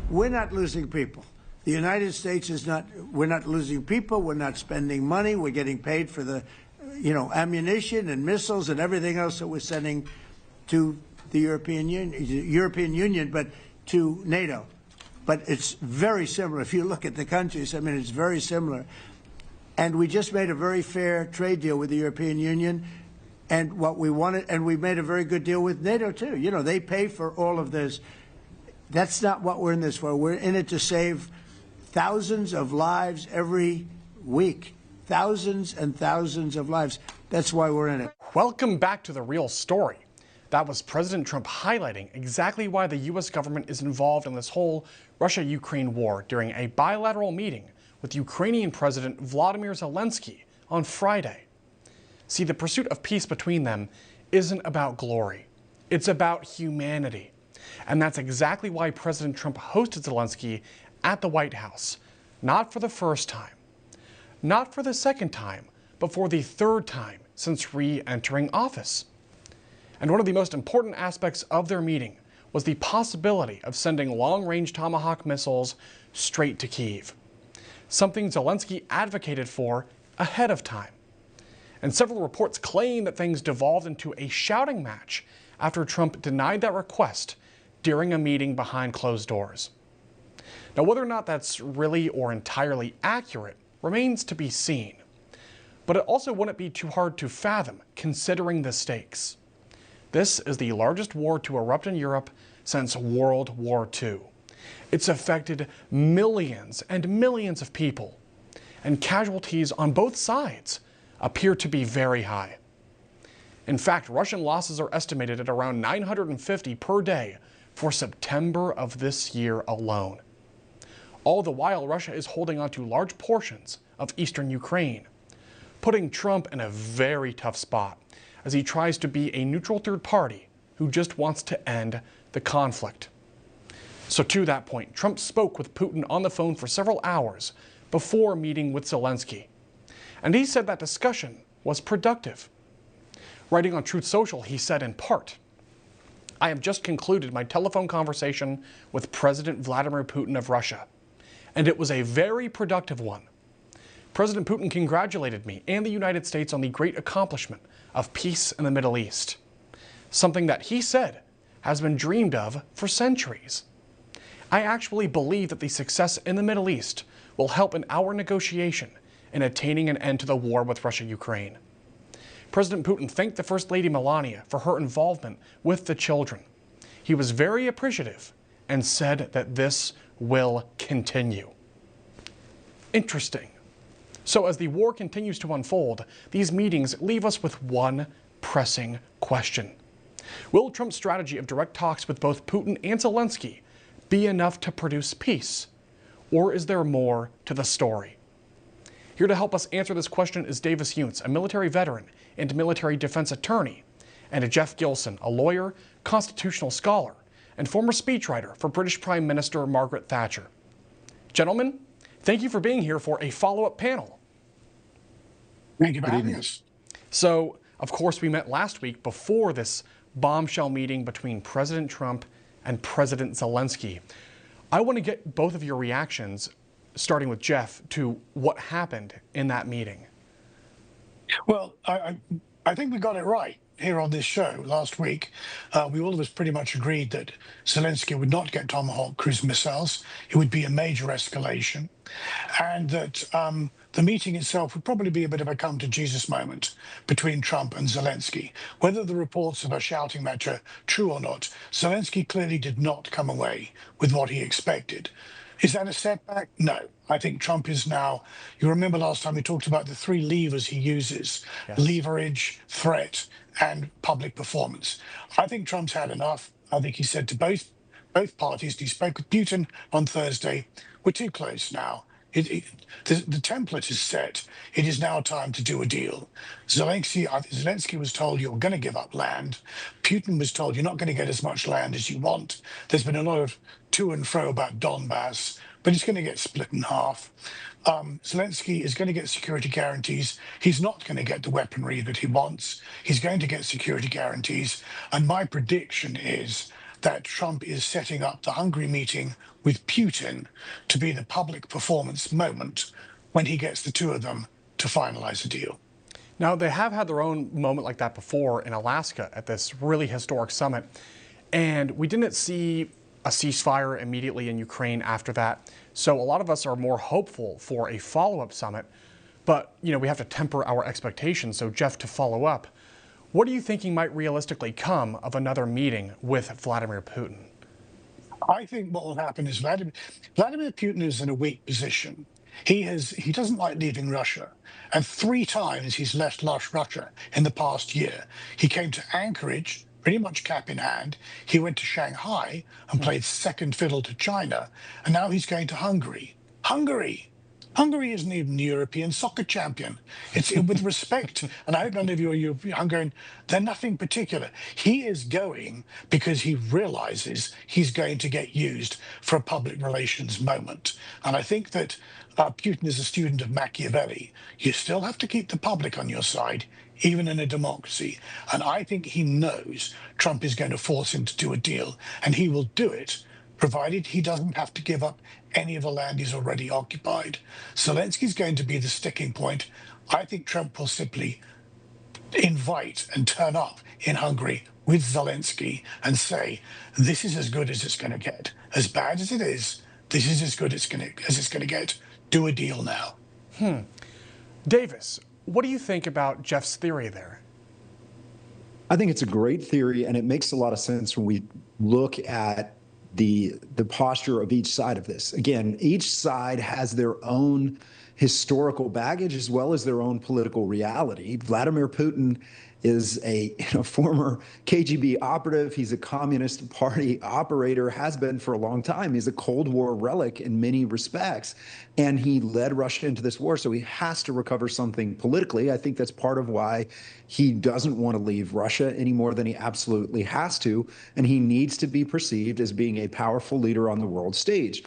we're not losing people. The United States is not, we're not losing people, we're not spending money, we're getting paid for the, ammunition and missiles and everything else that we're sending to the European Union, but to NATO. But it's very similar. If you look at the countries, it's very similar. And we just made a very fair trade deal with the European Union, and what we wanted, and we made a very good deal with NATO too. They pay for all of this. That's not what we're in this for. We're in it to save thousands of lives every week. Thousands and thousands of lives. That's why we're in it. Welcome back to The Real Story. That was President Trump highlighting exactly why the U.S. government is involved in this whole Russia-Ukraine war during a bilateral meeting with Ukrainian President Volodymyr Zelensky on Friday. See, the pursuit of peace between them isn't about glory. It's about humanity. And that's exactly why President Trump hosted Zelensky at the White House. Not for the first time, not for the second time, but for the third time since re-entering office. And one of the most important aspects of their meeting was the possibility of sending long-range Tomahawk missiles straight to Kyiv, something Zelensky advocated for ahead of time. And several reports claim that things devolved into a shouting match after Trump denied that request during a meeting behind closed doors. Now, whether or not that's really or entirely accurate remains to be seen, but it also wouldn't be too hard to fathom considering the stakes. This is the largest war to erupt in Europe since World War II. It's affected millions and millions of people, and casualties on both sides appear to be very high. In fact, Russian losses are estimated at around 950 per day for September of this year alone. All the while, Russia is holding on to large portions of eastern Ukraine, putting Trump in a very tough spot as he tries to be a neutral third party who just wants to end the conflict. So to that point, Trump spoke with Putin on the phone for several hours before meeting with Zelensky. And he said that discussion was productive. Writing on Truth Social, he said in part, "I have just concluded my telephone conversation with President Vladimir Putin of Russia, and it was a very productive one. President Putin congratulated me and the United States on the great accomplishment of peace in the Middle East, something that he said has been dreamed of for centuries. I actually believe that the success in the Middle East will help in our negotiation in attaining an end to the war with Russia-Ukraine." President Putin thanked the First Lady Melania for her involvement with the children. He was very appreciative and said that this will continue. Interesting. So as the war continues to unfold, these meetings leave us with one pressing question. Will Trump's strategy of direct talks with both Putin and Zelensky be enough to produce peace? Or is there more to the story? Here to help us answer this question is Davis Younts, a military veteran and military defense attorney, and Jeff Gilson, a lawyer, constitutional scholar, and former speechwriter for British Prime Minister Margaret Thatcher. Gentlemen, thank you for being here for a follow-up panel. Thank you for having us. So, of course, we met last week before this bombshell meeting between President Trump and President Zelensky. I want to get both of your reactions, starting with Jeff, to what happened in that meeting. Well, I think we got it right here on this show last week. We all of us pretty much agreed that Zelensky would not get Tomahawk cruise missiles. It would be a major escalation, and that the meeting itself would probably be a bit of a come to Jesus moment between Trump and Zelensky. Whether the reports of a shouting match are true or not, Zelensky clearly did not come away with what he expected. Is that a setback? No. I think Trump is now, you remember last time we talked about the three levers he uses, yes: leverage, threat, and public performance. I think Trump's had enough. I think he said to both parties, he spoke with Putin on Thursday, we're too close now. The template is set. It is now time to do a deal. Zelensky was told, you're going to give up land. Putin was told, you're not going to get as much land as you want. There's been a lot of to and fro about Donbass, but it's going to get split in half. Zelensky is going to get security guarantees. He's not going to get the weaponry that he wants. He's going to get security guarantees. And my prediction is that Trump is setting up the Hungary meeting with Putin to be the public performance moment when he gets the two of them to finalize a deal. Now, they have had their own moment like that before in Alaska at this really historic summit, and we didn't see a ceasefire immediately in Ukraine after that. So a lot of us are more hopeful for a follow-up summit, but we have to temper our expectations. So Jeff, to follow up, what are you thinking might realistically come of another meeting with Vladimir Putin? I think what will happen is Vladimir Putin is in a weak position. He doesn't like leaving Russia. And 3 times he's left Russia in the past year. He came to Anchorage, pretty much cap in hand. He went to Shanghai and played second fiddle to China. And now he's going to Hungary. Hungary isn't even the European soccer champion. It's with respect, and I hope none of you are Hungarian, they're nothing particular. He is going because he realizes he's going to get used for a public relations moment. And I think that Putin is a student of Machiavelli. You still have to keep the public on your side, even in a democracy. And I think he knows Trump is going to force him to do a deal, and he will do it provided he doesn't have to give up any of the land he's already occupied. Zelensky's going to be the sticking point. I think Trump will simply invite and turn up in Hungary with Zelensky and say, this is as good as it's going to get. As bad as it is, this is as good as it's going to get. Do a deal now. Davis, what do you think about Jeff's theory there? I think it's a great theory, and it makes a lot of sense when we look at the posture of each side of this. Again, each side has their own historical baggage as well as their own political reality. Vladimir Putin is a former KGB operative. He's a Communist Party operator, has been for a long time. He's a Cold War relic in many respects, and he led Russia into this war, so he has to recover something politically. I think that's part of why he doesn't want to leave Russia any more than he absolutely has to, and he needs to be perceived as being a powerful leader on the world stage.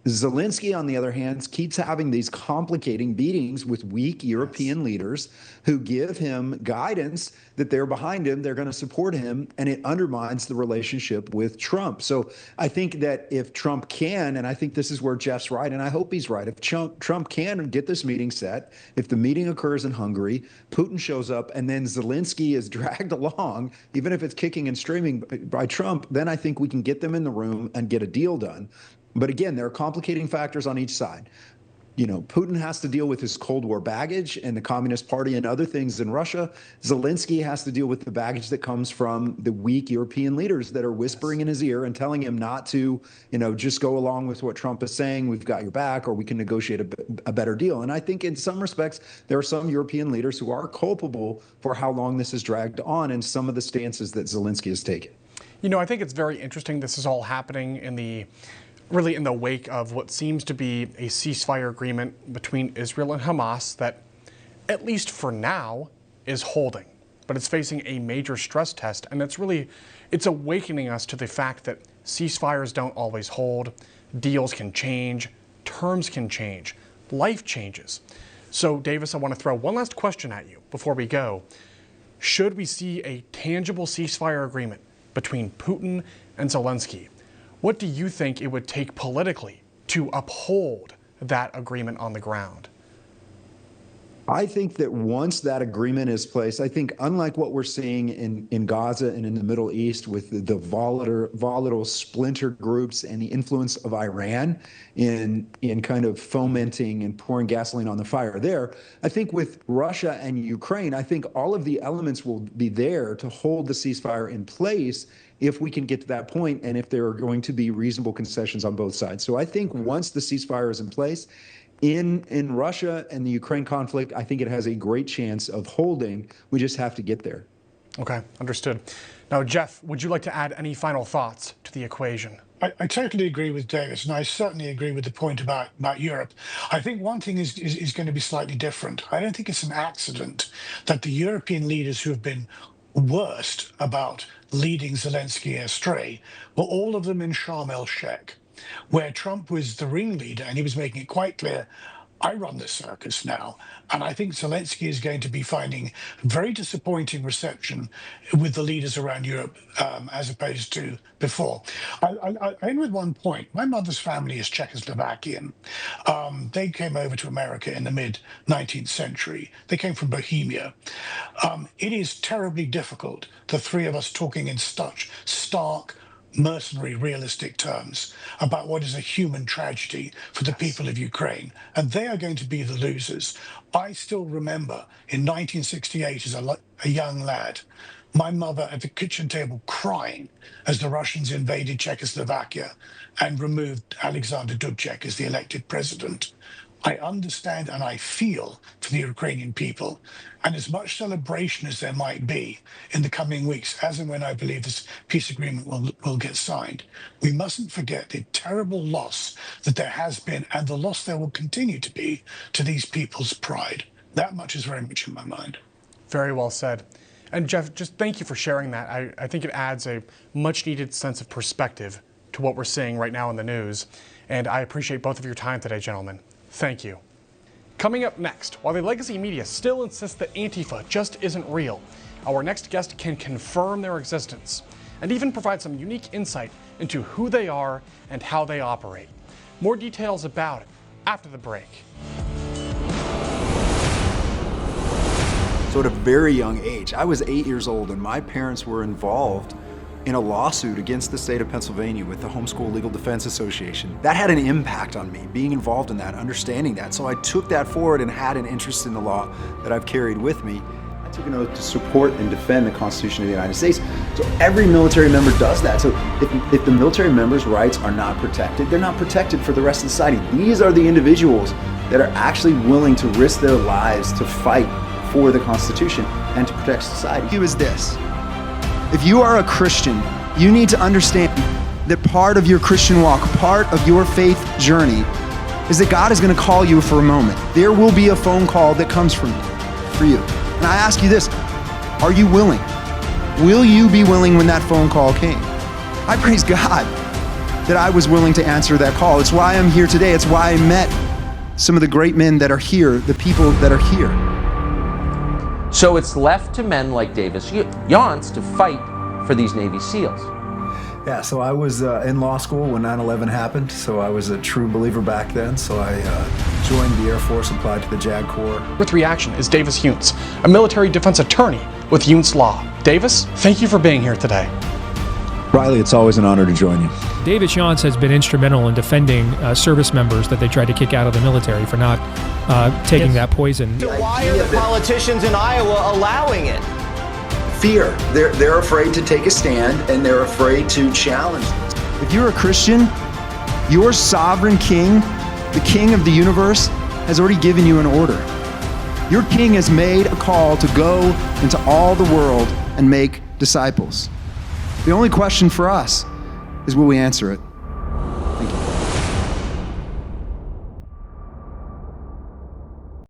Zelensky, on the other hand, keeps having these complicating meetings with weak European leaders who give him guidance that they're behind him, they're going to support him, and it undermines the relationship with Trump. So I think that if Trump can, and I think this is where Jeff's right, and I hope he's right, if Trump can get this meeting set, if the meeting occurs in Hungary, Putin shows up, and then Zelensky is dragged along, even if it's kicking and screaming by Trump, then I think we can get them in the room and get a deal done. But again, there are complicating factors on each side. Putin has to deal with his Cold War baggage and the Communist Party and other things in Russia. Zelensky has to deal with the baggage that comes from the weak European leaders that are whispering in his ear and telling him not to, just go along with what Trump is saying. We've got your back, or we can negotiate a better deal. And I think in some respects, there are some European leaders who are culpable for how long this has dragged on and some of the stances that Zelensky has taken. I think it's very interesting this is all happening in the wake of what seems to be a ceasefire agreement between Israel and Hamas that, at least for now, is holding. But it's facing a major stress test, and it's awakening us to the fact that ceasefires don't always hold, deals can change, terms can change, life changes. So, Davis, I want to throw one last question at you before we go. Should we see a tangible ceasefire agreement between Putin and Zelensky? What do you think it would take politically to uphold that agreement on the ground? I think that once that agreement is placed, I think unlike what we're seeing in Gaza and in the Middle East with the volatile splinter groups and the influence of Iran in kind of fomenting and pouring gasoline on the fire there, I think with Russia and Ukraine, I think all of the elements will be there to hold the ceasefire in place if we can get to that point and if there are going to be reasonable concessions on both sides. So I think once the ceasefire is in place, in Russia and the Ukraine conflict, I think it has a great chance of holding. We just have to get there. Okay, understood. Now, Jeff, would you like to add any final thoughts to the equation? I totally agree with Davis, and I certainly agree with the point about Europe. I think one thing is going to be slightly different. I don't think it's an accident that the European leaders who have been worst about leading Zelensky astray were all of them in Sharm el-Sheikh, where Trump was the ringleader, and he was making it quite clear, I run this circus now, and I think Zelensky is going to be finding very disappointing reception with the leaders around Europe as opposed to before. I end with one point. My mother's family is Czechoslovakian. They came over to America in the mid-19th century. They came from Bohemia. It is terribly difficult, the three of us talking in such stark, mercenary, realistic terms about what is a human tragedy for the people of Ukraine, and they are going to be the losers. I still remember in 1968 as a young lad, my mother at the kitchen table crying as the Russians invaded Czechoslovakia and removed Alexander Dubček as the elected president. I understand and I feel for the Ukrainian people, and as much celebration as there might be in the coming weeks, as and when I believe this peace agreement will get signed, we mustn't forget the terrible loss that there has been and the loss there will continue to be to these people's pride. That much is very much in my mind. Very well said. And Jeff, just thank you for sharing that. I think it adds a much needed sense of perspective to what we're seeing right now in the news. And I appreciate both of your time today, gentlemen. Thank you. Coming up next, while the legacy media still insists that Antifa just isn't real, our next guest can confirm their existence and even provide some unique insight into who they are and how they operate. More details about it after the break. So at a very young age, I was 8 years old and my parents were involved in a lawsuit against the state of Pennsylvania with the Homeschool Legal Defense Association. That had an impact on me, being involved in that, understanding that. So I took that forward and had an interest in the law that I've carried with me. I took an oath to support and defend the Constitution of the United States. So every military member does that. So if the military members' rights are not protected, they're not protected for the rest of society. These are the individuals that are actually willing to risk their lives to fight for the Constitution and to protect society. View is this. If you are a Christian, you need to understand that part of your Christian walk, part of your faith journey, is that God is going to call you for a moment. There will be a phone call that comes from for you. And I ask you this, are you willing? Will you be willing when that phone call came? I praise God that I was willing to answer that call. It's why I'm here today. It's why I met some of the great men that are here, the people that are here. So it's left to men like Davis Younts to fight for these Navy SEALs. Yeah, so I was in law school when 9/11 happened, so I was a true believer back then. So I joined the Air Force, applied to the JAG Corps. With reaction is Davis Younts, a military defense attorney with Younts Law. Davis, thank you for being here today. Riley, it's always an honor to join you. Davis Younts has been instrumental in defending service members that they tried to kick out of the military for not taking that poison. So why are the politicians in Iowa allowing it? Fear. They're afraid to take a stand and they're afraid to challenge this. If you're a Christian, your sovereign king, the king of the universe, has already given you an order. Your king has made a call to go into all the world and make disciples. The only question for us is, will we answer it?